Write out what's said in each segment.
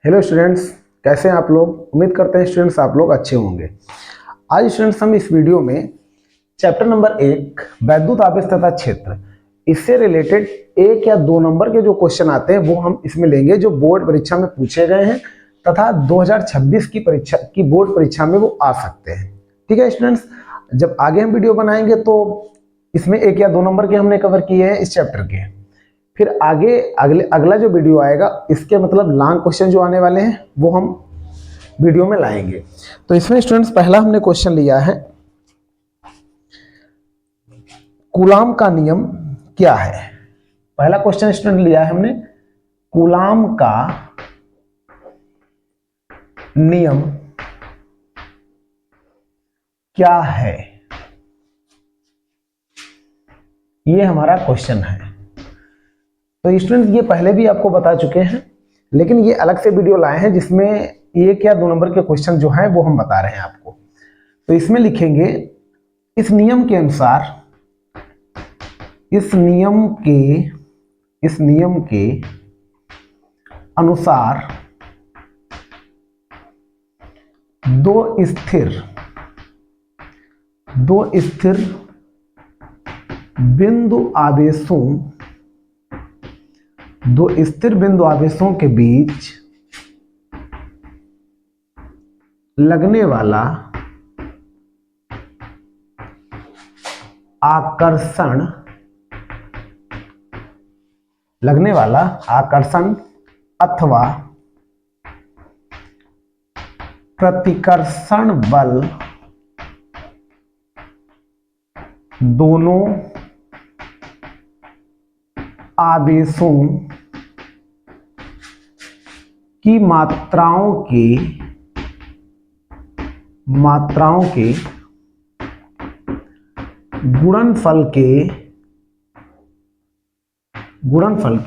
Hello students, कैसे हैं आप लोग। उम्मीद करते हैं स्टूडेंट्स आप लोग अच्छे होंगे। आज स्टूडेंट्स हम इस वीडियो में चैप्टर नंबर 1 वैद्युत आवेश तथा क्षेत्र, इससे रिलेटेड 1 या 2 नंबर के जो क्वेश्चन आते हैं वो हम इसमें लेंगे, जो बोर्ड परीक्षा में पूछे गए हैं तथा 2026 की बोर्ड परीक्षा में वो आ सकते हैं। ठीक है स्टूडेंट्स, जब आगे हम वीडियो बनाएंगे तो इसमें 1 या 2 नंबर के हमने कवर किए हैं इस चैप्टर के। फिर आगे अगला जो वीडियो आएगा इसके मतलब लॉन्ग क्वेश्चन जो आने वाले हैं वो हम वीडियो में लाएंगे। तो इसमें स्टूडेंट्स पहला हमने क्वेश्चन लिया है, कूलाम का नियम क्या है। पहला क्वेश्चन स्टूडेंट लिया है हमने, कूलाम का नियम क्या है, ये हमारा क्वेश्चन है। तो स्टूडेंट्स ये पहले भी आपको बता चुके हैं, लेकिन ये अलग से वीडियो लाए हैं जिसमें 1 या 2 नंबर के क्वेश्चन जो हैं वो हम बता रहे हैं आपको। तो इसमें लिखेंगे, इस नियम के अनुसार, इस नियम के अनुसार दो स्थिर बिंदु आवेशों के बीच लगने वाला आकर्षण अथवा प्रतिकर्षण बल दोनों आवेशों की मात्राओं के गुणनफल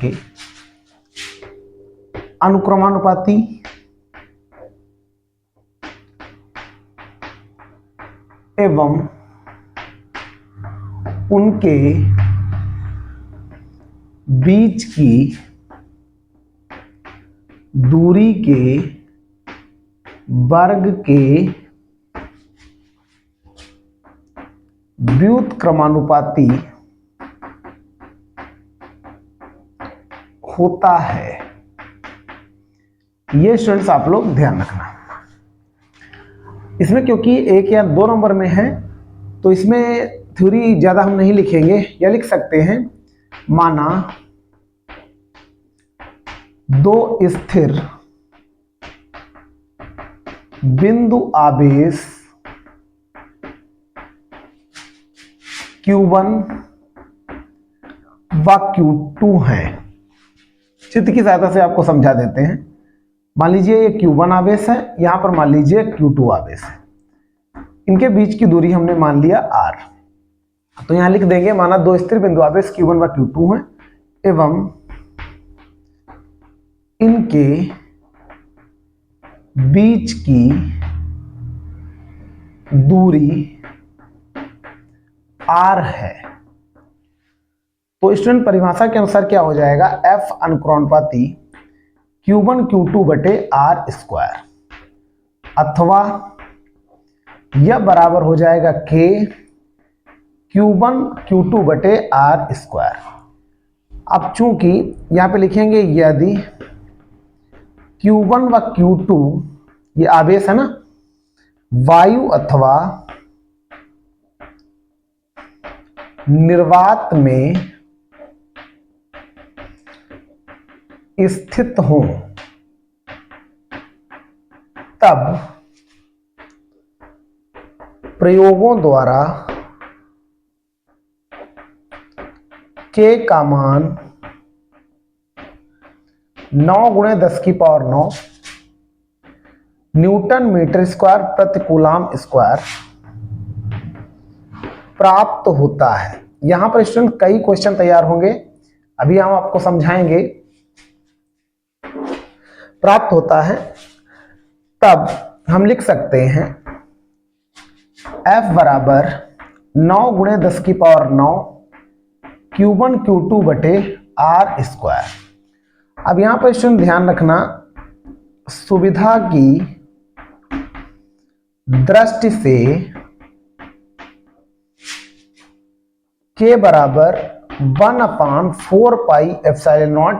के अनुक्रमानुपाती एवं उनके बीच की दूरी के वर्ग के व्युत्क्रमानुपाती होता है। ये स्टूडेंट्स आप लोग ध्यान रखना। इसमें क्योंकि 1 या 2 नंबर में है तो इसमें थ्योरी ज्यादा हम नहीं लिखेंगे, या लिख सकते हैं, माना दो स्थिर बिंदु आवेश Q1 व Q2 हैं। चित्र की सहायता से आपको समझा देते हैं। मान लीजिए ये Q1 आवेश है, यहां पर मान लीजिए Q2 आवेश है। इनके बीच की दूरी हमने मान लिया R। तो यहां लिख देंगे, माना दो स्थिर बिंदु आवेश Q1 व Q2 हैं एवं इनके बीच की दूरी R है। तो स्टूडेंट परिभाषा के अनुसार क्या हो जाएगा, F अनुक्रमानुपाती Q1 Q2 बटे R स्क्वायर, अथवा यह बराबर हो जाएगा K Q1 Q2 बटे R स्क्वायर। अब चूंकि यहां पे लिखेंगे, यदि Q1 व Q2 ये आवेश है ना, वायु अथवा निर्वात में स्थित हो, तब प्रयोगों द्वारा K का मान 9 × 10⁹ न्यूटन मीटर स्क्वायर प्रति कूलाम स्क्वायर प्राप्त होता है। यहां पर स्टूडेंट कई क्वेश्चन तैयार होंगे, अभी हम आपको समझाएंगे। प्राप्त होता है, तब हम लिख सकते हैं F बराबर 9 × 10⁹ Q1 Q2 बटे R स्क्वायर। अब यहां पर स्टूडेंट ध्यान रखना, सुविधा की दृष्टि से के बराबर 1/4πε0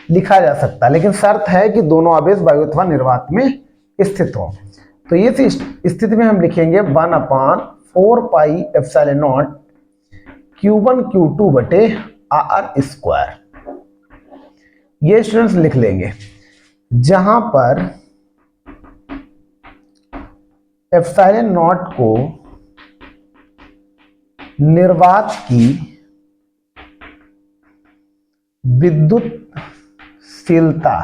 लिखा जा सकता है, लेकिन शर्त है कि दोनों आवेश वायु अथवा निर्वात में स्थित हो। तो ये स्थिति में हम लिखेंगे 1/4πε0 Q1 Q2 बटे R स्क्वायर। ये स्टूडेंट्स लिख लेंगे, जहां पर ε0 को निर्वात की विद्युतशीलता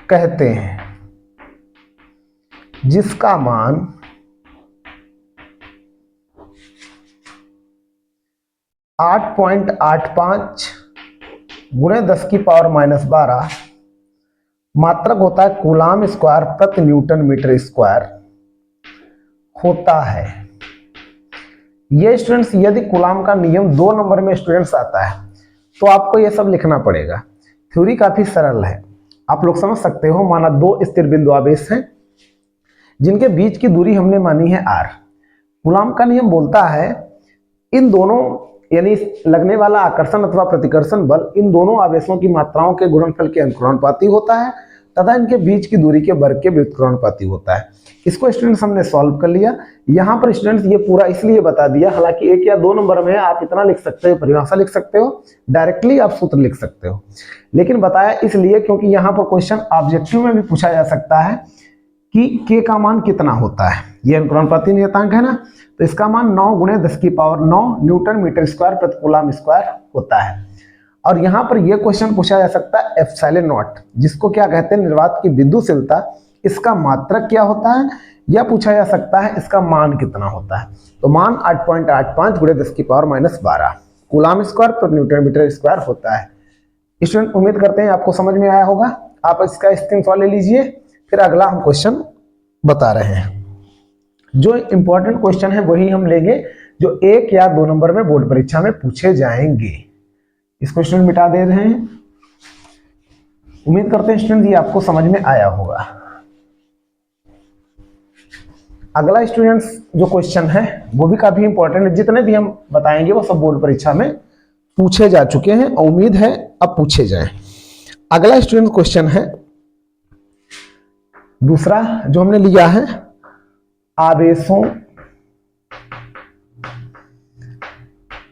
कहते हैं, जिसका मान 8.85 गुणे 10⁻⁻12 मात्रक होता है कूलाम स्क्वायर प्रति न्यूटन मीटर स्क्वायर होता है। ये स्टूडेंट्स यदि कूलाम का नियम 2 नंबर में स्टूडेंट्स आता है तो आपको ये सब लिखना पड़ेगा। थ्योरी काफी सरल है, आप लोग समझ सकते हो। माना 2 स्थिर बिंदु आवेश हैं जिनके बीच की दूरी हमने मानी है r। कूलाम का नियम बोलता है इन दोनों यानी लगने वाला आकर्षण अथवा प्रतिकर्षण बल इन दोनों आवेशों की मात्राओं के गुणनफल के अनुक्रमानुपाती होता है तथा इनके बीच की दूरी के वर्ग के व्युत्क्रमानुपाती होता है। इसको स्टूडेंट्स हमने सॉल्व कर लिया। यहाँ पर स्टूडेंट्स ये पूरा इसलिए बता दिया, हालांकि 1 या 2 नंबर में आप इतना लिख सकते हो, परिभाषा लिख सकते हो, डायरेक्टली आप सूत्र लिख सकते हो, लेकिन बताया इसलिए क्योंकि यहाँ पर क्वेश्चन ऑब्जेक्टिव में भी पूछा जा सकता है कि के का मान कितना होता है। ये अनुक्रमानुपाती नियतांक है ना, तो इसका मान 9 गुणे 10⁻9 न्यूटन मीटर स्क्वायर प्रति कूलाम स्क्वायर होता है। और यहाँ पर यह क्वेश्चन पूछा जा सकता है ε0, जिसको क्या कहते हैं, निर्वात की विद्युतशीलता, इसका मात्रक क्या होता है, यह पूछा जा सकता है इसका मान कितना होता है। तो मान 8.85 गुणे 10⁻12 कूलाम स्क्वायर प्रति न्यूटन मीटर स्क्वायर होता है। स्टूडेंट उम्मीद करते हैं आपको समझ में आया होगा। आप इसका स्क्रीनशॉट ले लीजिए, फिर अगला हम क्वेश्चन बता रहे हैं। जो इंपॉर्टेंट क्वेश्चन है वही हम लेंगे जो 1 या 2 नंबर में बोर्ड परीक्षा में पूछे जाएंगे। इस क्वेश्चन मिटा दे रहे हैं। उम्मीद करते हैं स्टूडेंट ये आपको समझ में आया होगा। अगला स्टूडेंट्स जो क्वेश्चन है वो भी काफी इंपॉर्टेंट है, जितने भी हम बताएंगे वो सब बोर्ड परीक्षा में पूछे जा चुके हैं, उम्मीद है अब पूछे जाएं। अगला स्टूडेंट क्वेश्चन है दूसरा जो हमने लिया है, आवेशों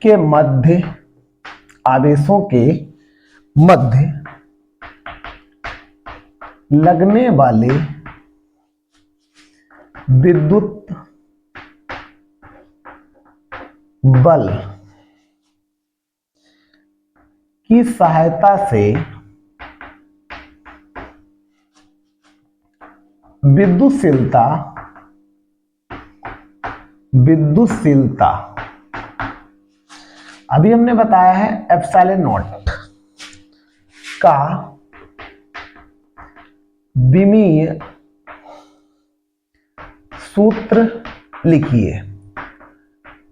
के मध्य लगने वाले विद्युत बल की सहायता से विद्युतशीलता अभी हमने बताया है ε0 का विमीय सूत्र लिखिए।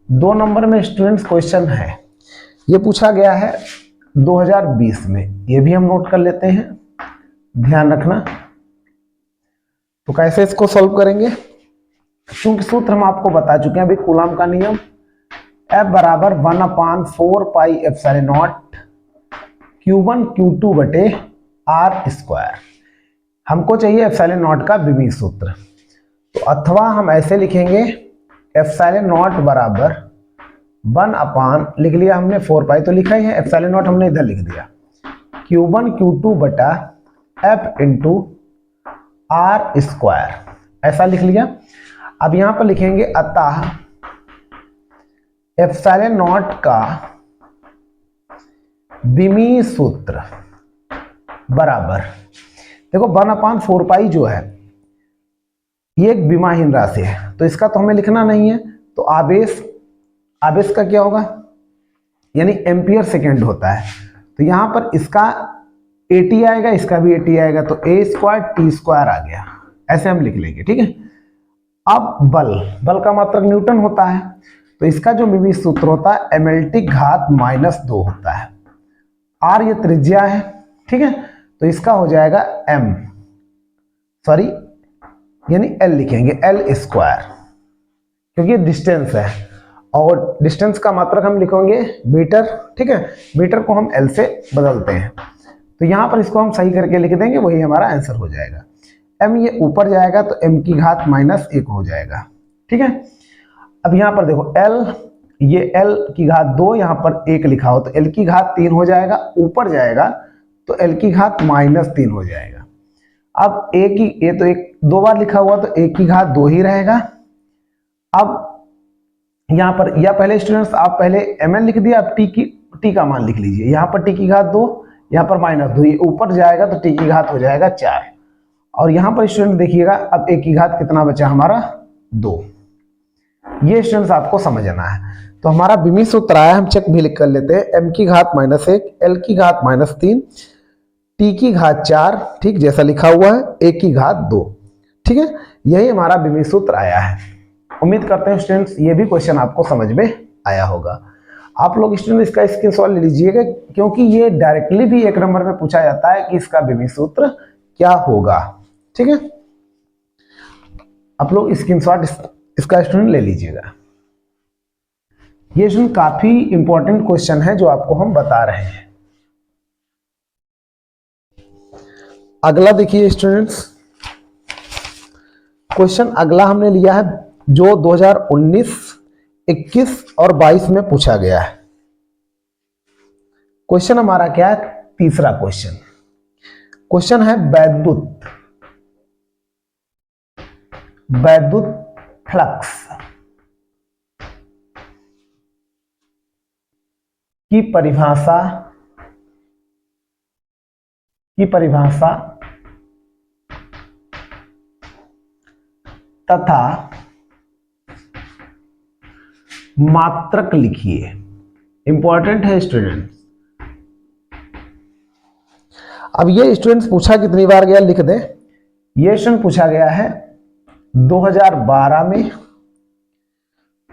2 नंबर में स्टूडेंट्स क्वेश्चन है, ये पूछा गया है 2020 में, ये भी हम नोट कर लेते हैं, ध्यान रखना। तो कैसे इसको सॉल्व करेंगे, क्योंकि सूत्र हम आपको बता चुके हैं अभी, कूलाम का नियम F बराबर 1/4πε0 Q1 Q2 बटे R स्क्वायर। हमको चाहिए ε0 का विमीय सूत्र, तो अथवा हम ऐसे लिखेंगे ε0 बराबर 1 लिख लिया हमने, 4π तो लिखा ही है, ε0 हमने इधर लिख दिया, Q1 Q2 बटा F इंटू R स्क्वायर, ऐसा लिख लिया। अब यहां पर लिखेंगे अतः ε0 का विमीय सूत्र बराबर, देखो 1/4π जो है ये एक विमाहीन राशि है, तो इसका तो हमें लिखना नहीं है, तो आवेश का क्या होगा, यानी एम्पियर सेकेंड होता है, तो यहां पर इसका AT आएगा, इसका भी AT आएगा, तो A² T² आ गया, ऐसे हम लिख लेंगे, ठीक है। अब बल का मात्रक न्यूटन होता है, तो इसका जो विमीय सूत्र होता है mLT घात -2 होता है। r ये त्रिज्या है, ठीक है, तो इसका हो जाएगा m, सॉरी यानी l लिखेंगे, l स्क्वायर, क्योंकि ये डिस्टेंस है और डिस्टेंस का मात्रक हम लिखेंगे मीटर, ठीक है, मीटर को हम l से बदलते हैं, तो यहां पर इसको हम सही करके लिख देंगे, वही हमारा आंसर हो जाएगा। m ये ऊपर जाएगा तो m की घात -1 हो जाएगा, ठीक है। अब यहां पर देखो l, ये l की घात 2, यहां पर 1 लिखा हो तो l की घात 3 हो जाएगा, ऊपर जाएगा तो l की घात -3 हो जाएगा। अब a की, ये तो एक 2 बार लिखा हुआ तो a की घात 2 ही रहेगा। अब यहाँ पर, या पहले स्टूडेंट्स आप पहले mn लिख दिया, अब t का मान लिख लीजिए, यहाँ पर t की घात 2, यहाँ पर -2, ये ऊपर जाएगा तो t की घात हो जाएगा 4, और यहाँ पर स्टूडेंट देखिएगा अब a की घात कितना बचा हमारा 2। ये स्टूडेंट्स आपको समझना है। तो हमारा बिमी सूत्र आया, हम चेक भी लिख कर लेते हैं, m की घात -1, l की घात -3, t की घात 4, ठीक जैसा लिखा हुआ है, a की घात 2, ठीक है, यही हमारा बिमी सूत्र आया है। उम्मीद करते हैं स्टूडेंट्स ये भी क्वेश्चन आपको समझ में आया होगा। आप लोग स्टूडेंट इसका स्क्रीनशॉट ले लीजिएगा, क्योंकि ये डायरेक्टली भी 1 नंबर में पूछा जाता है कि इसका बिमी सूत्र क्या होगा, ठीक है। आप लोग स्क्रीनशॉट इसका स्टूडेंट ले लीजिएगा। ये स्टूडेंट काफी इंपॉर्टेंट क्वेश्चन है जो आपको हम बता रहे हैं। अगला देखिए स्टूडेंट्स, क्वेश्चन अगला हमने लिया है जो 2019, 21 और 22 में पूछा गया है। क्वेश्चन हमारा क्या है, तीसरा क्वेश्चन। क्वेश्चन है वैद्युत फ्लक्स की परिभाषा तथा मात्रक लिखिए। इंपॉर्टेंट है स्टूडेंट्स। अब ये स्टूडेंट्स पूछा कितनी बार गया लिख दें। ये स्टूडेंट पूछा गया है 2012 में,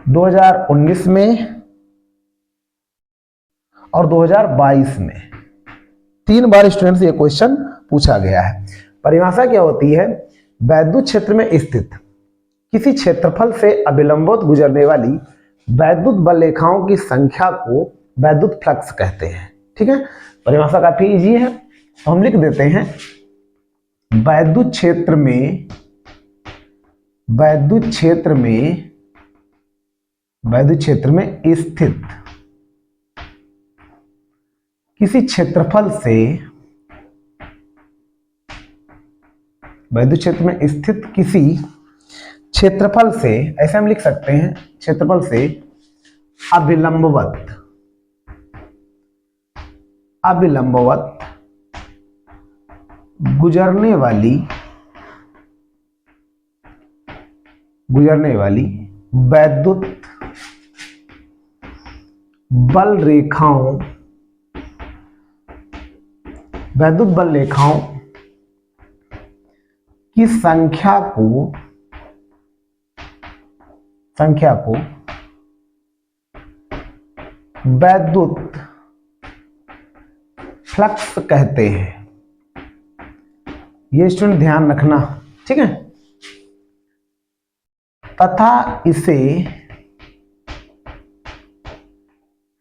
2019 में और 2022 में, 3 बार स्टूडेंट्स ये क्वेश्चन पूछा गया है। परिभाषा क्या होती है, वैद्युत क्षेत्र में स्थित किसी क्षेत्रफल से अविलंबित गुजरने वाली वैद्युत बल रेखाओं की संख्या को वैद्युत फ्लक्स कहते हैं। ठीक है, परिभाषा काफी इजी है, तो हम लिख देते हैं वैद्युत क्षेत्र में स्थित किसी क्षेत्रफल से, वैद्युत क्षेत्र में स्थित किसी क्षेत्रफल से, ऐसे हम लिख सकते हैं, क्षेत्रफल से अविलंबवत गुजरने वाली वैद्युत बल रेखाओं की संख्या को वैद्युत फ्लक्स कहते हैं। ये स्टूडेंट ध्यान रखना, ठीक है। तथा इसे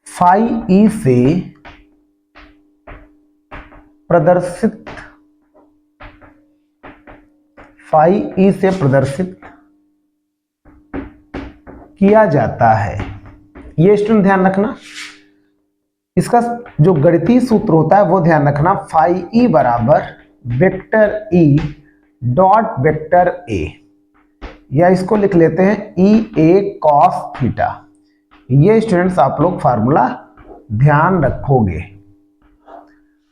फाई ई से प्रदर्शित किया जाता है। ये स्टूडेंट ध्यान रखना, इसका जो गणितीय सूत्र होता है वो ध्यान रखना, फाई ई बराबर vector E dot vector A, या इसको लिख लेते हैं ई ए कॉस थीटा। ये स्टूडेंट्स आप लोग फार्मूला ध्यान रखोगे,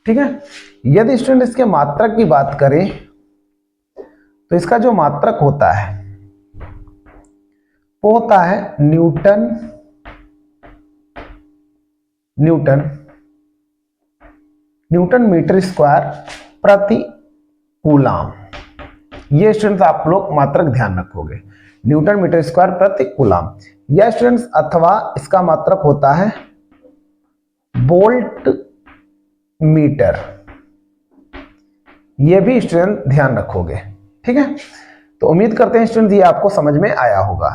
ठीक है। यदि स्टूडेंट इसके मात्रक की बात करें तो इसका जो मात्रक होता है वो होता है न्यूटन मीटर स्क्वायर प्रति कूलाम। ये स्टूडेंट्स आप लोग मात्रक ध्यान रखोगे, न्यूटन मीटर स्क्वायर प्रति कूलाम। यह स्टूडेंट्स, अथवा इसका मात्रक होता है वोल्ट मीटर। ये भी स्टूडेंट ध्यान रखोगे, ठीक है। तो उम्मीद करते हैं स्टूडेंट ये आपको समझ में आया होगा।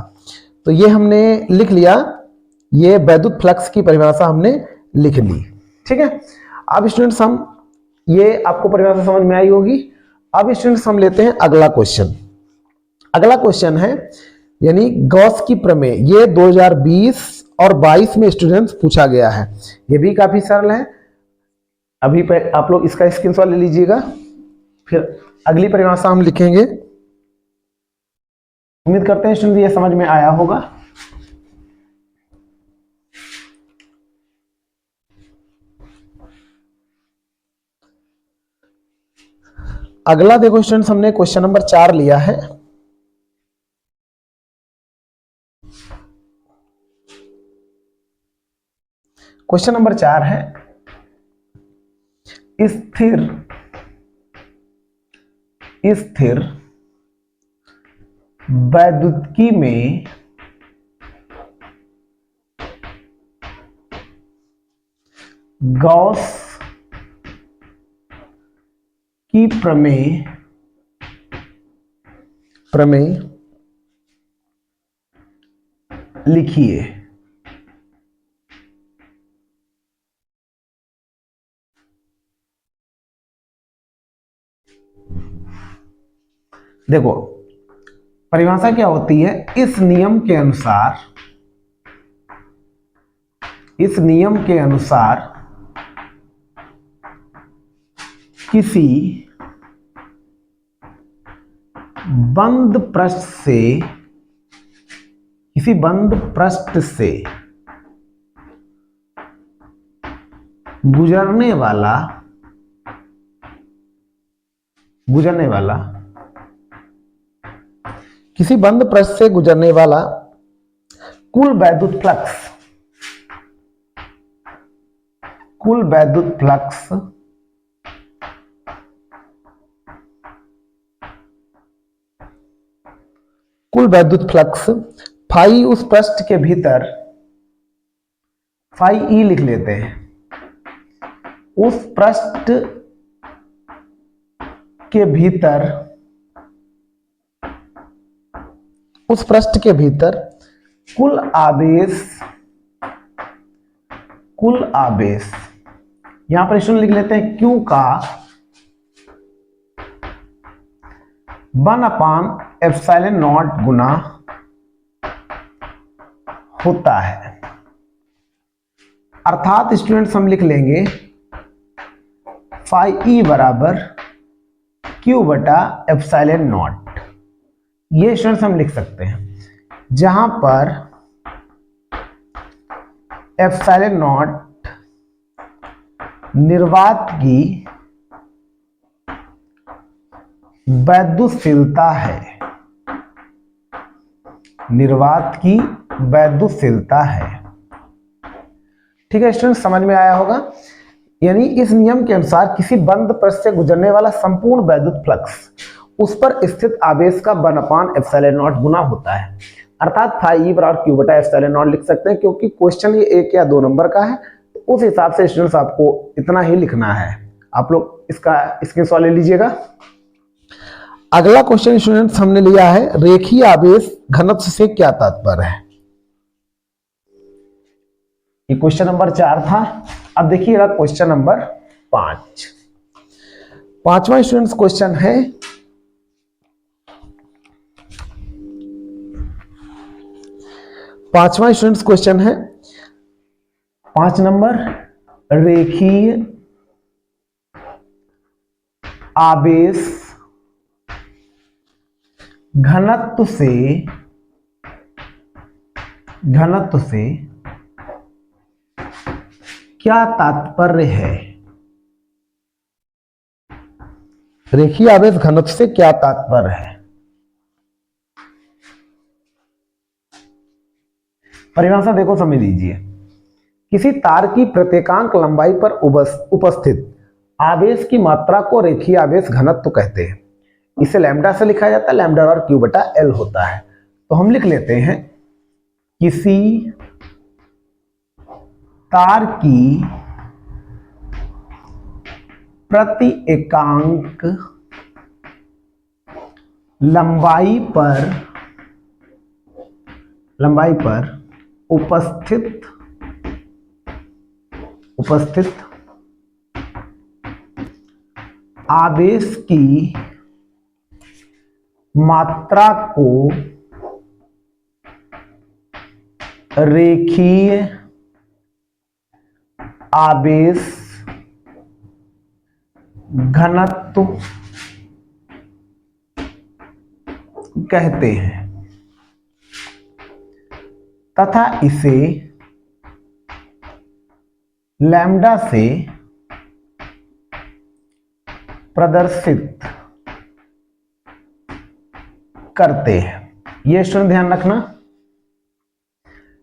तो ये हमने लिख लिया, ये वैद्युत फ्लक्स की परिभाषा हमने लिख ली, ठीक है। अब स्टूडेंट्स हम, ये आपको परिभाषा समझ में आई होगी। अब स्टूडेंट्स हम लेते हैं अगला क्वेश्चन। अगला क्वेश्चन है यानी गॉस की प्रमेय, ये 2020 और 22 में स्टूडेंट्स पूछा गया है। ये भी काफी सरल है। अभी पे आप लोग इसका स्क्रीनशॉट ले लीजिएगा, फिर अगली परिभाषा हम लिखेंगे। उम्मीद करते हैं स्टूडेंट ये समझ में आया होगा। अगला देखो स्टूडेंट्स, हमने क्वेश्चन नंबर 4 लिया है। क्वेश्चन नंबर 4 है, स्थिर वैद्युतिकी में गॉस की प्रमेय लिखिए। देखो परिभाषा क्या होती है, इस नियम के अनुसार किसी बंद पृष्ठ से गुजरने वाला किसी बंद पृष्ठ से गुजरने वाला कुल वैद्युत फ्लक्स फाई उस पृष्ठ के भीतर, फाई ई लिख लेते हैं, उस पृष्ठ के भीतर कुल आवेश यहां पर स्टूडेंट लिख लेते हैं Q का 1/ε0 गुना होता है। अर्थात स्टूडेंट्स हम लिख लेंगे फाई ई बराबर Q/ε0। ये स्टूडेंट्स हम लिख सकते हैं, जहां पर ε0 निर्वात की वैद्युतशीलता है, ठीक है स्टूडेंट, समझ में आया होगा। यानी इस नियम के अनुसार किसी बंद पृष्ठ से गुजरने वाला संपूर्ण वैद्युत फ्लक्स उस पर स्थित आवेश का 1/ε0 गुना होता है। अर्थात फाई बराबर Q/ε0 लिख सकते हैं, क्योंकि क्वेश्चन ये 1 या 2 नंबर का है, तो उस हिसाब से स्टूडेंट्स आपको इतना ही लिखना है। आप लोग इसका स्क्रीनशॉट ले लीजिएगा। अगला क्वेश्चन स्टूडेंट्स हमने लिया है, रेखीय आवेश घनत्व से क्या तात्पर्य है। ये क्वेश्चन नंबर 4 था। अब देखिएगा क्वेश्चन नंबर 5। पांचवा स्टूडेंट्स क्वेश्चन है, पांचवा स्टूडेंट्स क्वेश्चन है 5 नंबर, रेखीय आवेश घनत्व से क्या तात्पर्य है। रेखीय आवेश घनत्व से क्या तात्पर्य है। परिभाषा देखो समझ लीजिए, किसी तार की प्रत्येकांक लंबाई पर उपस्थित आवेश की मात्रा को रेखीय आवेश घनत्व कहते हैं। इसे लैम्डा से लिखा जाता है, लैम्डा और Q/L होता है। तो हम लिख लेते हैं, किसी तार की प्रति एकांक लंबाई पर उपस्थित आवेश की मात्रा को रेखीय आवेश घनत्व कहते हैं तथा इसे लैम्ब्डा से प्रदर्शित करते हैं। ये स्टूडेंट ध्यान रखना,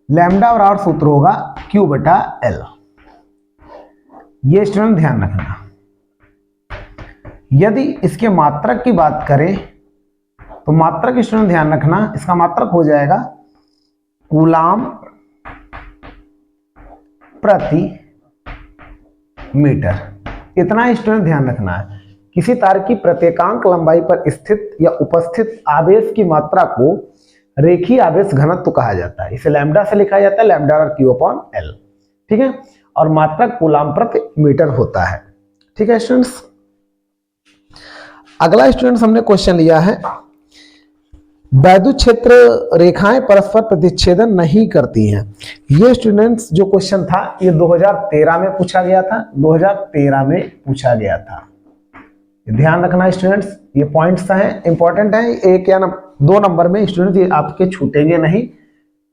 लैम्ब्डा और सूत्र होगा Q बटा L। ये स्टूडेंट ध्यान रखना। यदि इसके मात्रक की बात करें तो मात्रक स्टूडेंट ध्यान रखना, इसका मात्रक हो जाएगा कूलाम प्रति मीटर। इतना स्टूडेंट ध्यान रखना है। किसी तार की प्रत्येकांक लंबाई पर स्थित या उपस्थित आवेश की मात्रा को रेखीय आवेश घनत्व कहा जाता है। इसे लैम्ब्डा से लिखा जाता है, लैम्ब्डा और Q अपॉन L, ठीक है। और मात्रक कूलाम प्रति मीटर होता है, ठीक है स्टूडेंट्स। अगला स्टूडेंट्स हमने क्वेश्चन लिया है, वैद्युत क्षेत्र रेखाएं परस्पर प्रतिच्छेदन नहीं करती हैं। ये स्टूडेंट्स जो क्वेश्चन था ये 2013 में पूछा गया था, 2013 में पूछा गया था। ध्यान रखना स्टूडेंट्स, ये पॉइंट्स हैं, इंपॉर्टेंट हैं। 1 या 2 नंबर में स्टूडेंट्स ये आपके छूटेंगे नहीं,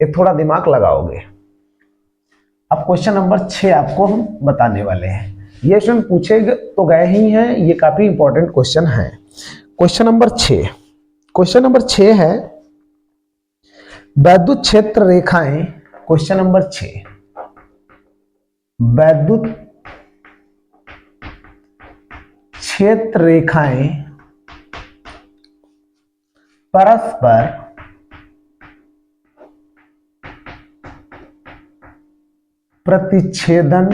ये थोड़ा दिमाग लगाओगे। अब क्वेश्चन नंबर 6 आपको हम बताने वाले हैं। ये स्टूडेंट पूछे तो गए ही हैं, ये काफी इंपॉर्टेंट क्वेश्चन है। क्वेश्चन नंबर 6 है वैद्युत क्षेत्र रेखाएं। क्वेश्चन नंबर 6, वैद्युत क्षेत्र रेखाएं परस्पर प्रतिच्छेदन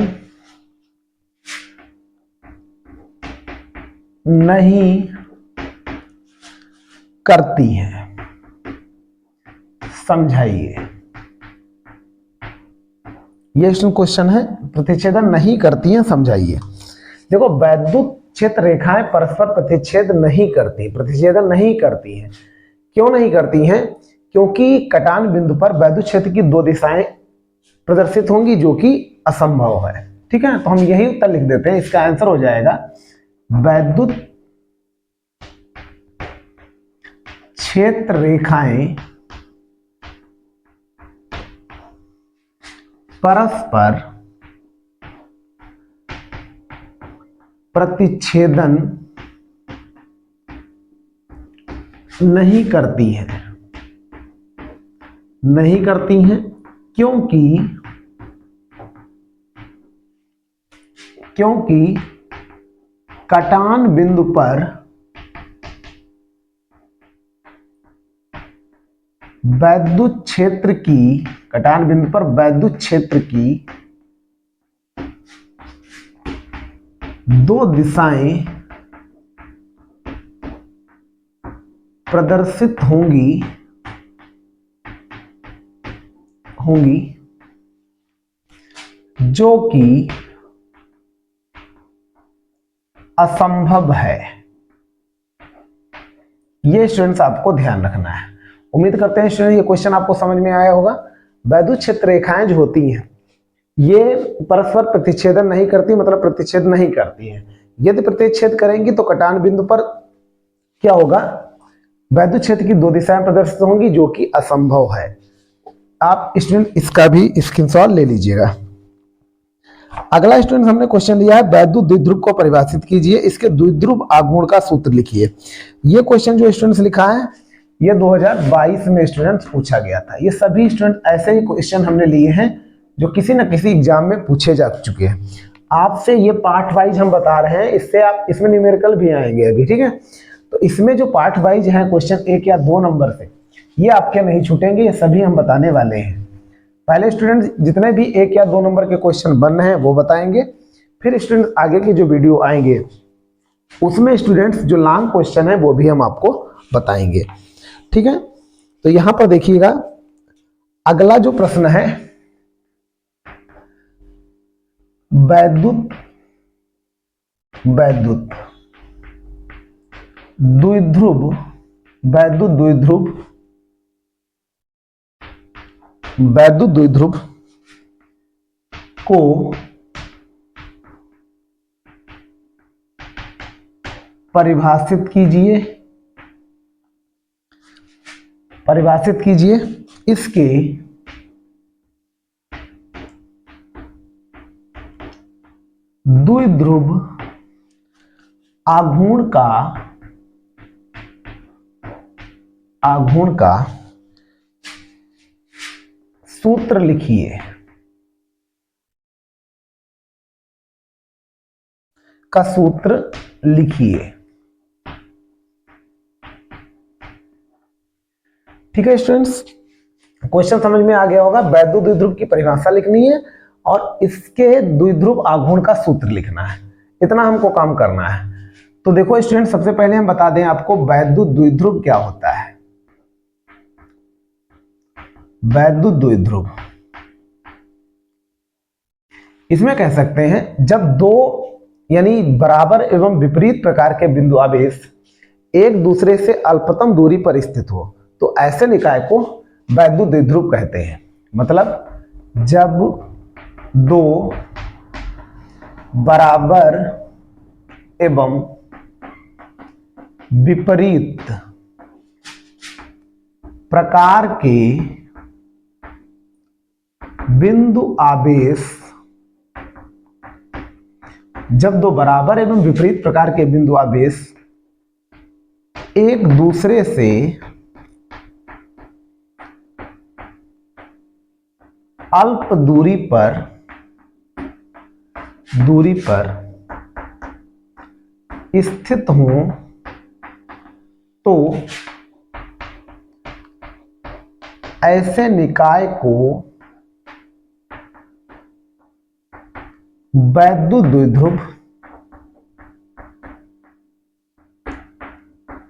नहीं करती हैं, समझाइए। ये क्वेश्चन है, प्रतिच्छेदन नहीं करती हैं, समझाइए। देखो, वैद्युत क्षेत्र रेखाएं परस्पर प्रतिच्छेदन नहीं करती हैं। क्यों नहीं करती हैं? क्योंकि कटान बिंदु पर वैद्युत क्षेत्र की 2 दिशाएं प्रदर्शित होंगी, जो कि असंभव है, ठीक है। तो हम यही उत्तर लिख देते हैं, इसका आंसर हो जाएगा वैद्युत क्षेत्र रेखाएं परस्पर प्रतिच्छेदन नहीं करती हैं, क्योंकि कटान बिंदु पर वैद्युत क्षेत्र की 2 दिशाएं प्रदर्शित होंगी, जो कि असंभव है। ये स्टूडेंट्स आपको ध्यान रखना है। उम्मीद करते हैं स्टूडेंट ये क्वेश्चन आपको समझ में आया होगा। वैद्युत क्षेत्र रेखाएं जो होती हैं ये परस्पर प्रतिच्छेदन नहीं करती, मतलब प्रतिच्छेद नहीं करती हैं। यदि प्रतिच्छेद करेंगी तो कटान बिंदु पर क्या होगा, वैद्युत क्षेत्र की 2 दिशाएं प्रदर्शित होंगी, जो कि असंभव है। आप स्टूडेंट इसका भी स्क्रीनशॉट ले लीजिएगा। अगला स्टूडेंट हमने क्वेश्चन लिया है, वैद्युत द्विध्रुव को परिभाषित कीजिए, इसके द्विध्रुव आघूर्ण का सूत्र लिखिए। ये क्वेश्चन जो स्टूडेंट्स लिखा है ये 2022 में स्टूडेंट्स पूछा गया था। ये सभी स्टूडेंट ऐसे ही क्वेश्चन हमने लिए हैं जो किसी न किसी एग्जाम में पूछे जा चुके हैं। आपसे ये पार्ट वाइज हम बता रहे हैं, इससे आप इसमें न्यूमेरिकल भी आएंगे अभी, ठीक है। तो इसमें जो पार्ट वाइज है क्वेश्चन 1 या 2 नंबर से, ये आपके नहीं छूटेंगे, ये सभी हम बताने वाले हैं। पहले स्टूडेंट जितने भी 1 या 2 नंबर के क्वेश्चन बन रहे हैं वो बताएंगे, फिर स्टूडेंट आगे के जो वीडियो आएंगे उसमें स्टूडेंट्स जो लॉन्ग क्वेश्चन है वो भी हम आपको बताएंगे। ठीक है, तो यहां पर देखिएगा अगला जो प्रश्न है, वैद्युत द्विध्रुव को परिभाषित कीजिए इसके द्विध्रुव आघूर्ण का सूत्र लिखिए। ठीक है स्टूडेंट्स, क्वेश्चन समझ में आ गया होगा। वैद्युत द्विध्रुव की परिभाषा लिखनी है और इसके द्विध्रुव आघूर्ण का सूत्र लिखना है, इतना हमको काम करना है। तो देखो स्टूडेंट, सबसे पहले हम बता दें आपको वैद्युत द्विध्रुव क्या होता है। वैद्युत द्विध्रुव, इसमें कह सकते हैं जब दो यानी बराबर एवं विपरीत प्रकार के बिंदु आवेश एक दूसरे से अल्पतम दूरी पर स्थित हो तो ऐसे निकाय को वैद्युत द्विध्रुव कहते हैं। मतलब जब दो बराबर एवं विपरीत प्रकार के बिंदु आवेश, जब दो बराबर एवं विपरीत प्रकार के बिंदु आवेश एक दूसरे से अल्प दूरी पर स्थित हों तो ऐसे निकाय को वैद्युत द्विध्रुव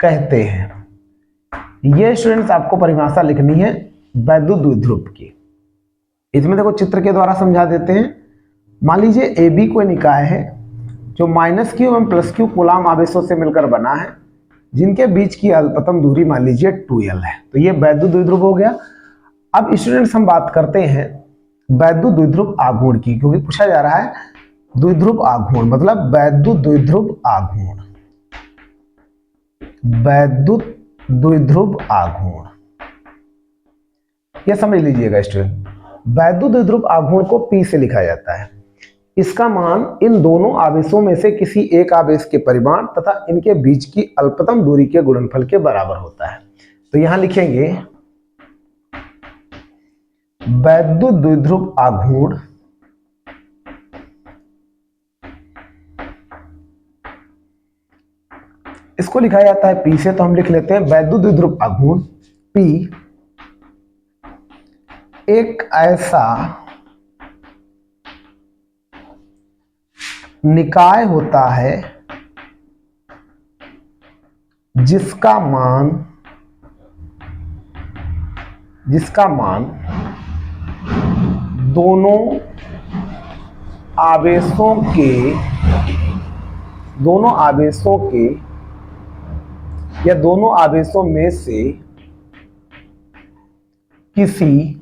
कहते हैं। ये स्टूडेंट्स आपको परिभाषा लिखनी है वैद्युत द्विध्रुव की। इसमें देखो चित्र के द्वारा समझा देते हैं। मान लीजिए ए बी कोई निकाय है जो -q एवं +q कूलाम आवेशों से मिलकर बना है, जिनके बीच की अल्पतम दूरी मान लीजिए 2l है। तो ये वैद्युत द्विध्रुव हो गया। अब स्टूडेंट्स हम बात करते हैं वैद्युत द्विध्रुव आघूर्ण की, क्योंकि पूछा जा रहा है द्विध्रुव आघूर्ण, मतलब वैद्युत द्विध्रुव आघूर्ण। यह समझ लीजिएगा स्टूडेंट, वैद्युत द्विध्रुव आघूर्ण को P से लिखा जाता है। इसका मान इन दोनों आवेशों में से किसी एक आवेश के परिमाण तथा इनके बीच की अल्पतम दूरी के गुणनफल के बराबर होता है। तो यहां लिखेंगे वैद्युत द्विध्रुव आघूर्ण इसको लिखा जाता है P से, तो हम लिख लेते हैं वैद्युत द्विध्रुव आघूर्ण P एक ऐसा निकाय होता है जिसका मान दोनों आवेशों के या दोनों आवेशों में से किसी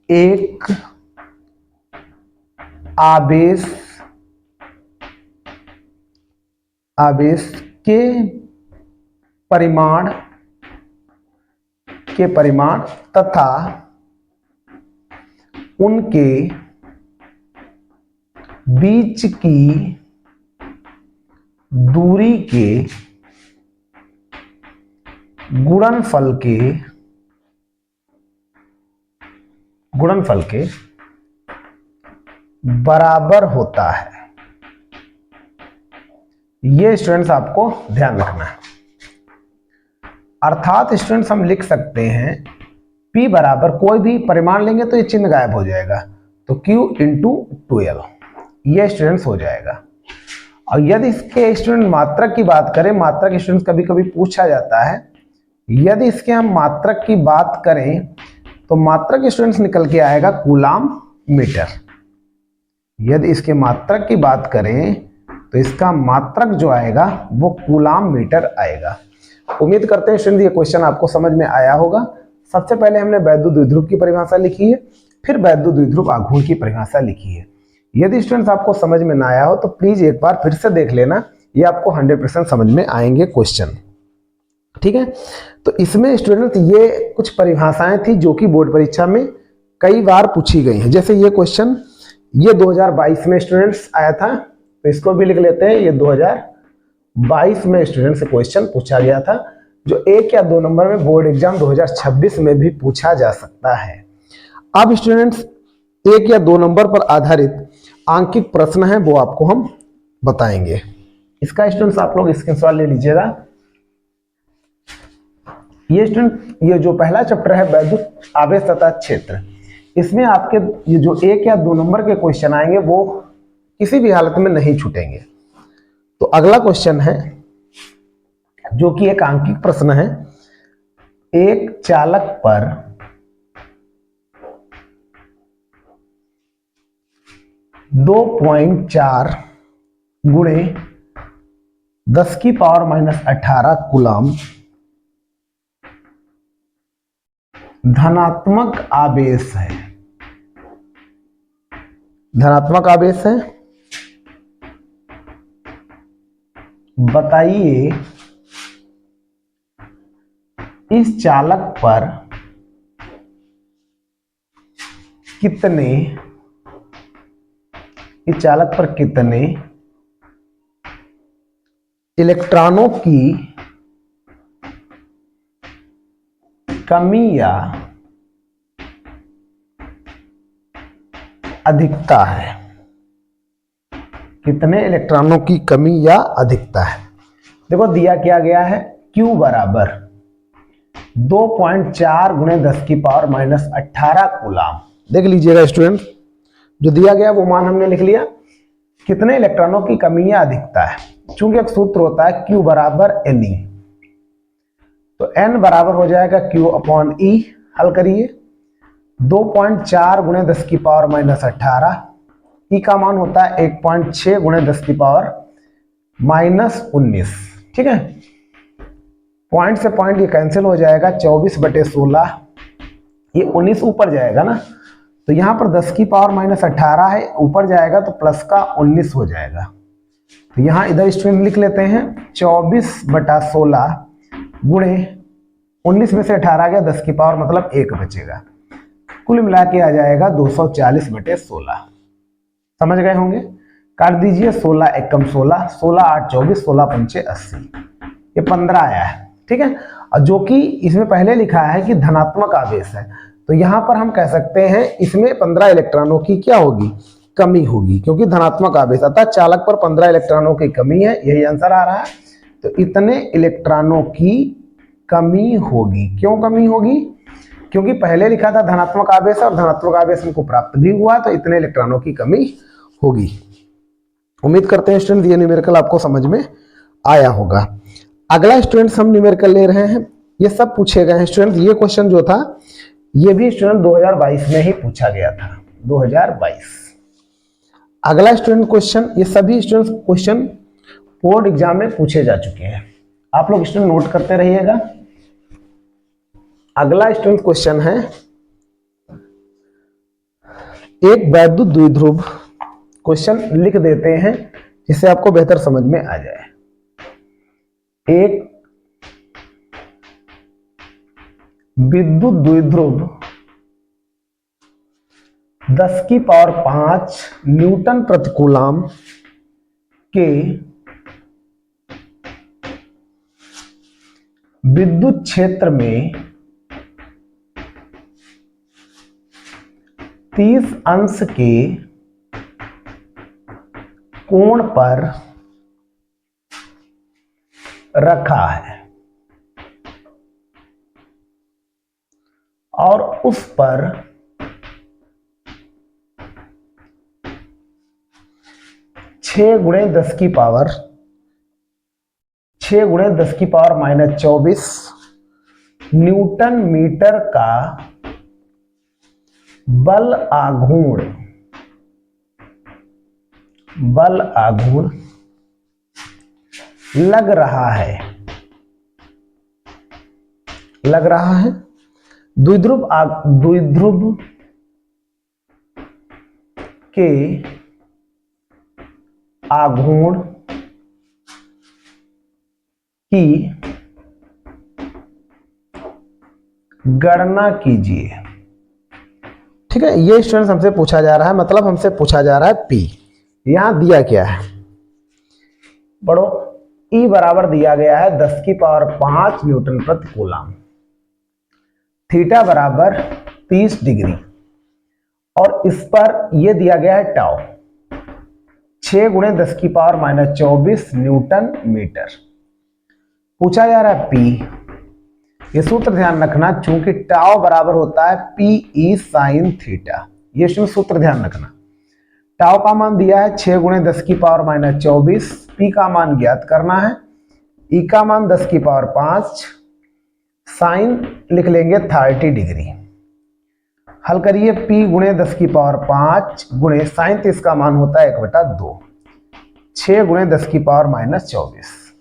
एक आवेश के परिमाण तथा उनके बीच की दूरी के गुणनफल के बराबर होता है। ये स्टूडेंट्स आपको ध्यान रखना है। अर्थात स्टूडेंट्स हम लिख सकते हैं P बराबर, कोई भी परिमाण लेंगे तो ये चिन्ह गायब हो जाएगा, तो Q × 2l, ये स्टूडेंट्स हो जाएगा। और यदि इसके स्टूडेंट मात्रक की बात करें, मात्रक स्टूडेंट कभी कभी पूछा जाता है, यदि इसके हम मात्रक की बात करें तो मात्रक स्टूडेंट्स निकल के आएगा कूलाम मीटर। यदि इसके मात्रक की बात करें तो इसका मात्रक जो आएगा वो कूलाम मीटर आएगा। उम्मीद करते हैं स्टूडेंट ये क्वेश्चन आपको समझ में आया होगा। सबसे पहले हमने वैद्युत द्विध्रुव की परिभाषा लिखी है, फिर वैद्युत द्विध्रुव आघूर्ण की परिभाषा लिखी है। यदि स्टूडेंट्स आपको समझ में ना आया हो तो प्लीज एक बार फिर से देख लेना, ये आपको 100% समझ में आएंगे क्वेश्चन। ठीक है, तो इसमें स्टूडेंट ये कुछ परिभाषाएं थी जो कि बोर्ड परीक्षा में कई बार पूछी गई हैं। जैसे ये क्वेश्चन ये 2022 में स्टूडेंट्स आया था, तो इसको भी लिख लेते हैं। ये 2022 में स्टूडेंट से क्वेश्चन पूछा गया था, जो 1 या 2 नंबर में बोर्ड एग्जाम 2026 में भी पूछा जा सकता है। अब स्टूडेंट्स 1 या 2 नंबर पर आधारित आंकिक प्रश्न है वो आपको हम बताएंगे। इसका स्टूडेंट्स आप लोग स्क्रीनशॉट ले लीजिएगा। ये स्टूडेंट ये जो पहला चैप्टर है वैद्युत आवेश तथा क्षेत्र, इसमें आपके ये जो 1 या 2 नंबर के क्वेश्चन आएंगे वो किसी भी हालत में नहीं छूटेंगे। तो अगला क्वेश्चन है जो कि एक आंकिक प्रश्न है। एक चालक पर 2.4 गुणे 10⁻⁻18 कूलाम धनात्मक आवेश है। धनात्मक आवेश है। बताइए इस चालक पर कितने इलेक्ट्रॉनों की कमी या अधिकता है। कितने इलेक्ट्रॉनों की कमी या अधिकता है। देखो दिया क्या गया है, Q बराबर 2.4 गुणे 10⁻⁻18 कूलाम। देख लीजिएगा स्टूडेंट, जो दिया गया वो मान हमने लिख लिया। कितने इलेक्ट्रॉनों की कमी या अधिकता है, चूंकि एक सूत्र होता है Q बराबर Ne, तो N बराबर हो जाएगा Q/E। हल करिए 2.4 गुणे 10⁻⁻18, E का मान होता है 1.6 गुणे 10⁻⁻19। ठीक है, पॉइंट से पॉइंट ये कैंसिल हो जाएगा, 24/16, ये 19 ऊपर जाएगा ना, तो यहां पर 10⁻⁻18 है, ऊपर जाएगा तो प्लस का 19 हो जाएगा। तो यहां इधर स्टूडेंट लिख लेते हैं 24/16 गुणे 19 में से 18 गया, 10 की पावर मतलब 1 बचेगा, कुल मिला के आ जाएगा 240/16। समझ गए होंगे। काट दीजिए, 16 एकम 16, 16 8 24, 16 पंचे 80, ये 15 आया है। ठीक है, और जो कि इसमें पहले लिखा है कि धनात्मक आवेश है, तो यहां पर हम कह सकते हैं इसमें 15 इलेक्ट्रॉनों की क्या होगी, कमी होगी, क्योंकि धनात्मक आवेश, अतः चालक पर 15 इलेक्ट्रॉनों की कमी है, यही आंसर आ रहा है। तो इतने इलेक्ट्रॉनों की कमी होगी। क्यों कमी होगी, क्योंकि पहले लिखा था धनात्मक आवेश और धनात्मक आवेश हमको प्राप्त भी हुआ, तो इतने इलेक्ट्रॉनों की कमी होगी। उम्मीद करते हैं स्टूडेंट ये न्यूमेरिकल आपको समझ में आया होगा। अगला स्टूडेंट्स हम न्यूमेरिकल ले रहे हैं, ये सब पूछे गए हैं स्टूडेंट। ये क्वेश्चन जो था ये भी स्टूडेंट 2022 में ही पूछा गया था, 2022। अगला स्टूडेंट क्वेश्चन, ये सभी स्टूडेंट्स क्वेश्चन बोर्ड एग्जाम में पूछे जा चुके हैं, आप लोग स्टूडेंट नोट करते रहिएगा। अगला स्टूडेंट क्वेश्चन है, एक वैद्युत द्विध्रुव, क्वेश्चन लिख देते हैं जिससे आपको बेहतर समझ में आ जाए। एक विद्युत द्विध्रुव 10⁵ न्यूटन प्रति कूलाम के विद्युत क्षेत्र में 30 अंश के कोण पर रखा है और उस पर 6 गुणे 10 की पावर 24 न्यूटन मीटर का बल आघूर्ण लग रहा है द्विध्रुव के आघूर्ण की गणना कीजिए। ठीक है, ये स्टूडेंट्स हमसे पूछा जा रहा है, मतलब हमसे पूछा जा रहा है P। यहां दिया क्या है पढ़ो, E बराबर दिया गया है 10 की पावर 5 न्यूटन प्रति कूलम, थीटा बराबर 30 डिग्री, और इस पर यह दिया गया है टाउ 6 गुणे 10 की पावर -24 न्यूटन मीटर। पूछा जा रहा है P। ये सूत्र ध्यान रखना, चूंकि टाउ बराबर होता है PE साइन थीटा। ये सूत्र ध्यान रखना। टाउ का मान दिया है 6 गुणे 10 की पावर -24, P का मान ज्ञात करना है, E का मान 10 की पावर 5, साइन लिख लेंगे 30 डिग्री। हल करिए, P गुणे 10 की पावर 5 गुणे साइन 30 का मान होता है 1/2, 6 गुणे 10 की पावर -24।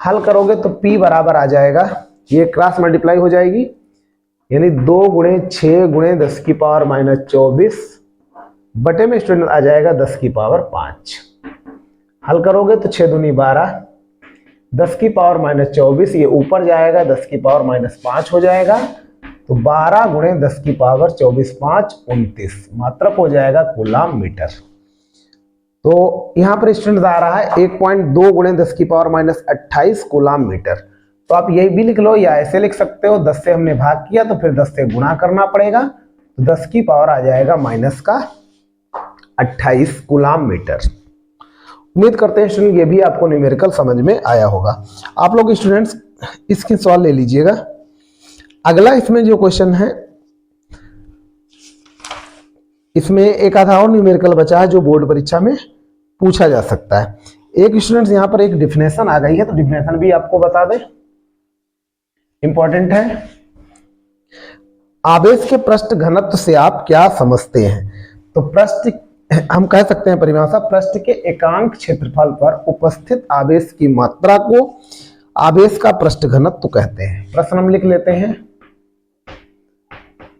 हल करोगे तो P बराबर आ जाएगा, ये क्रॉस मल्टीप्लाई हो जाएगी, यानी 2 गुणे 6 गुणे 10 की पावर -24 बटे में स्टूडेंट आ जाएगा 10 की पावर 5। हल करोगे तो 6 दूनी 12, 10 की पावर -24 ये ऊपर जाएगा, 10 की पावर -5 हो जाएगा, तो 12 गुणे 10 की पावर 24 5 29 मात्रक हो जाएगा कूलम मीटर। तो यहां पर स्टूडेंट आ रहा है 1.2 गुणे 10 की पावर -28 कूलम मीटर। तो आप यही भी लिख लो या ऐसे लिख सकते हो, 10 से हमने भाग किया तो फिर 10 से गुणा करना पड़ेगा, तो 10 की पावर आ जाएगा -28 कूलम मीटर। उम्मीद करते हैं स्टूडेंट ये भी आपको न्यूमेरिकल समझ में आया होगा। आप लोग स्टूडेंट्स इसकी सवाल ले लीजिएगा। अगला इसमें जो क्वेश्चन है, इसमें एक आधा और न्यूमेरिकल बचा है जो बोर्ड परीक्षा में पूछा जा सकता है। एक स्टूडेंट्स यहां पर एक डिफिनेशन आ गई है, तो डिफिनेशन भी आपको बता दें, इंपॉर्टेंट है। आवेश के पृष्ठ घनत्व से आप क्या समझते हैं? तो पृष्ठ, हम कह सकते हैं परिभाषा, पृष्ठ के एकांक क्षेत्रफल पर उपस्थित आवेश की मात्रा को आवेश का पृष्ठ घनत्व कहते हैं। प्रश्न हम लिख लेते हैं,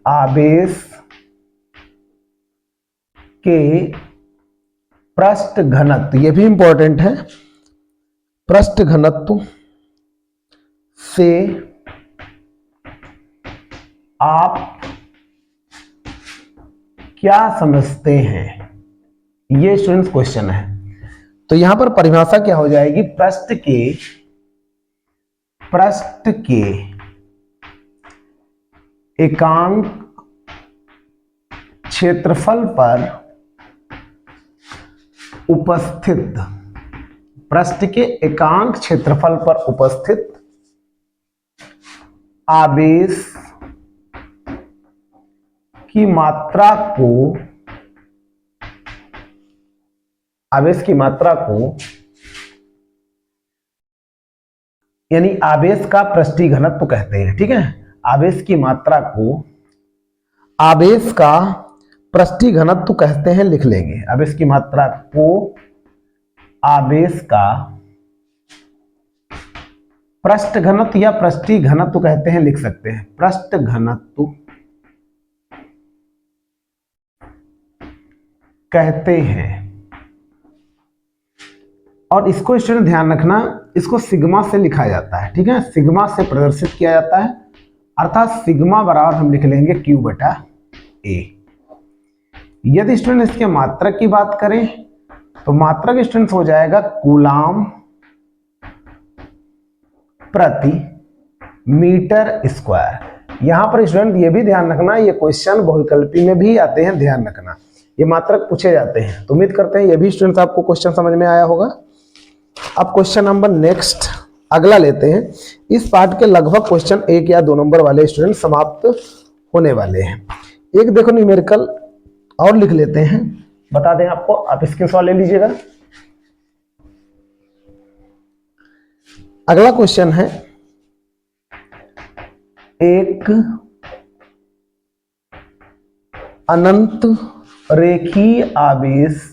आवेश के पृष्ठ घनत्व, ये भी इंपॉर्टेंट है, पृष्ठ घनत्व से आप क्या समझते हैं? ये स्टूडेंट्स क्वेश्चन है। तो यहां पर परिभाषा क्या हो जाएगी, पृष्ठ के एकांक क्षेत्रफल पर उपस्थित, पृष्ठ के एकांक क्षेत्रफल पर उपस्थित आवेश की मात्रा को, आवेश की मात्रा को यानी आवेश का पृष्ठीय घनत्व कहते हैं। ठीक है, आवेश की मात्रा को आवेश का पृष्ठीय घनत्व कहते हैं, लिख लेंगे। आवेश की मात्रा को आवेश का पृष्ठ घनत्व या पृष्ठीय घनत्व कहते हैं, लिख सकते हैं। पृष्ठ घनत्व कहते हैं, और इसको स्टूडेंट ध्यान रखना, इसको सिग्मा से लिखा जाता है। ठीक है, सिग्मा से प्रदर्शित किया जाता है, अर्थात सिग्मा बराबर हम लिख लेंगे Q/A। यदि स्टूडेंट इसके मात्रक की बात करें तो मात्रक स्टूडेंट हो जाएगा कूलम प्रति मीटर स्क्वायर। यहां पर स्टूडेंट ये भी ध्यान रखना, ये क्वेश्चन बहुविकल्पी में भी आते हैं, ध्यान रखना ये मात्रक पूछे जाते हैं। तो उम्मीद करते हैं ये भी स्टूडेंट्स आपको क्वेश्चन समझ में आया होगा। अब क्वेश्चन नंबर नेक्स्ट अगला लेते हैं। इस पार्ट के लगभग क्वेश्चन 1 या 2 नंबर वाले स्टूडेंट समाप्त होने वाले हैं। एक देखो न्यूमेरिकल और लिख लेते हैं, बता दें आपको, आप स्क्रीनशॉट ले लीजिएगा। अगला क्वेश्चन है, एक अनंत रेखीय आवेश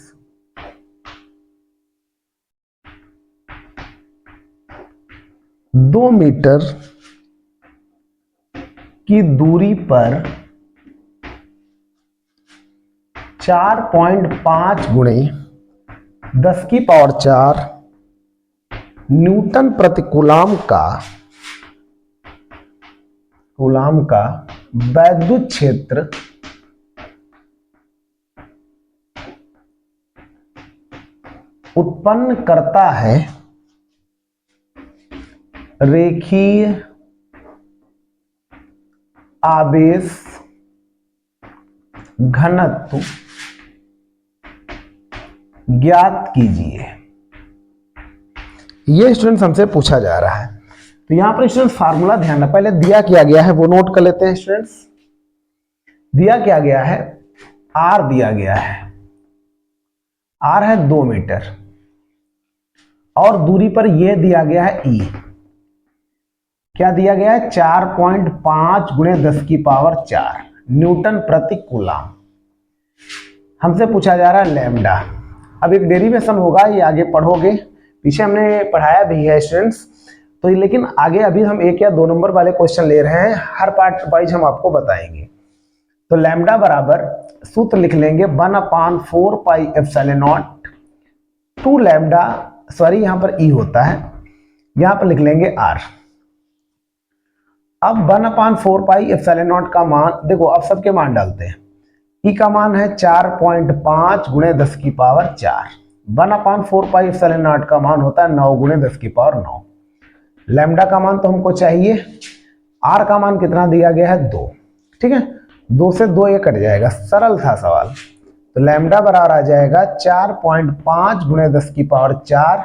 दो मीटर की दूरी पर 4.5 गुणे 10 की पावर 4 न्यूटन प्रति कूलाम का वैद्युत क्षेत्र उत्पन्न करता है रेखीय आवेश घनत्व ज्ञात कीजिए। ये स्टूडेंट्स हमसे पूछा जा रहा है। तो यहां पर स्टूडेंट्स फार्मूला ध्यान रखना, पहले दिया क्या गया है वो नोट कर लेते हैं स्टूडेंट्स। दिया क्या गया है, आर दिया गया है, आर है 2 मीटर और दूरी पर यह दिया गया है ई। क्या दिया गया है, 4.5 गुणे 10 की पावर 4 न्यूटन प्रति कूलाम। हमसे पूछा जा रहा है लैम्डा। अब एक डेरिवेशन होगा, ये आगे पढ़ोगे, पीछे हमने पढ़ाया भी है स्टूडेंट्स। तो लेकिन आगे अभी हम 1 या 2 नंबर वाले क्वेश्चन ले रहे हैं, हर पार्ट वाइज हम आपको बताएंगे। तो लैम्डा बराबर सूत्र लिख लेंगे 1/4 pi epsilon not 2 lambda, sorry यहां पर ई होता है, यहां पर लिख लेंगे आर। अब 1/4 पाई एप्सिलॉन नॉट का मान देखो, अब सबके मान डालते हैं। ई का मान है 4.5 गुणे 10 की पावर 4। 1/4 पाई एप्सिलॉन नॉट का मान होता है 9 गुणे 10 की पावर 9। लैम्डा का मान तो हमको चाहिए, आर का मान कितना दिया गया है 2, ठीक है, 2 से 2 ये कट जाएगा, सरल था सवाल। तो लैम्डा बराबर आ जाएगा 4.5 गुणे 10 की पावर 4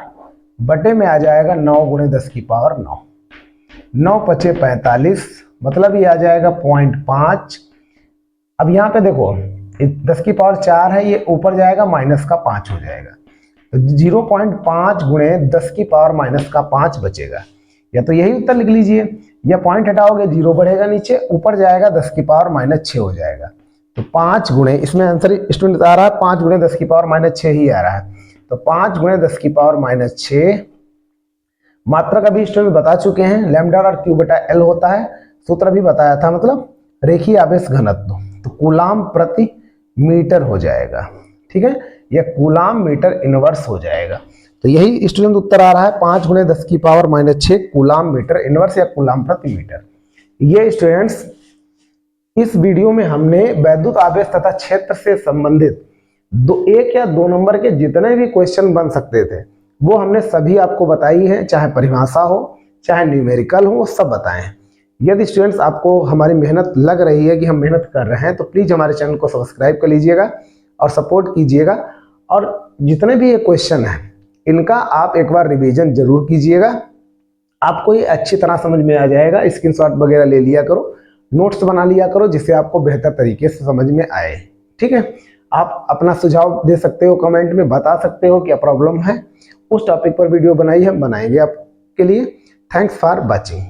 बटे में आ जाएगा 9 गुणे 10 की पावर 9। 9 पचे 45, मतलब ये आ जाएगा 0.5। अब यहाँ पे देखो 10 की पावर 4 है, ये ऊपर जाएगा माइनस का 5 हो जाएगा, तो 0.5 गुणे 10 की पावर माइनस का 5 बचेगा। या तो यही उत्तर लिख लीजिए, या पॉइंट हटाओगे 0 बढ़ेगा नीचे, ऊपर जाएगा 10 की पावर -6 हो जाएगा। तो 5 गुणे, इसमें आंसर स्टूडेंट आ रहा है 5 गुणे 10 की पावर -6 ही आ रहा है। तो 5 गुणे 10 की पावर -6 मात्रक अभी स्टूडेंट बता चुके हैं, लैम्डा और क्यू बटा एल होता है, सूत्र भी बताया था, मतलब रेखीय आवेश घनत्व। तो कूलाम प्रति मीटर हो जाएगा, ठीक है, यह कूलाम मीटर इनवर्स हो जाएगा। तो यही स्टूडेंट उत्तर आ रहा है 5 गुणे 10 की पावर -6 कूलाम मीटर इनवर्स या कूलाम प्रति मीटर। ये स्टूडेंट्स इस वीडियो में हमने वैद्युत आवेश तथा क्षेत्र से संबंधित 1 या 2 नंबर के जितने भी क्वेश्चन बन सकते थे वो हमने सभी आपको बताई है, चाहे परिभाषा हो चाहे न्यूमेरिकल हो, सब बताए हैं। यदि स्टूडेंट्स आपको हमारी मेहनत लग रही है कि हम मेहनत कर रहे हैं, तो प्लीज़ हमारे चैनल को सब्सक्राइब कर लीजिएगा और सपोर्ट कीजिएगा। और जितने भी ये क्वेश्चन हैं इनका आप एक बार रिवीजन जरूर कीजिएगा, आपको ये अच्छी तरह समझ में आ जाएगा। स्क्रीनशॉट वगैरह ले लिया करो, नोट्स बना लिया करो, जिससे आपको बेहतर तरीके से समझ में आए, ठीक है। आप अपना सुझाव दे सकते हो, कमेंट में बता सकते हो क्या प्रॉब्लम है, उस टॉपिक पर वीडियो बनाएंगे आपके लिए। Thanks for watching.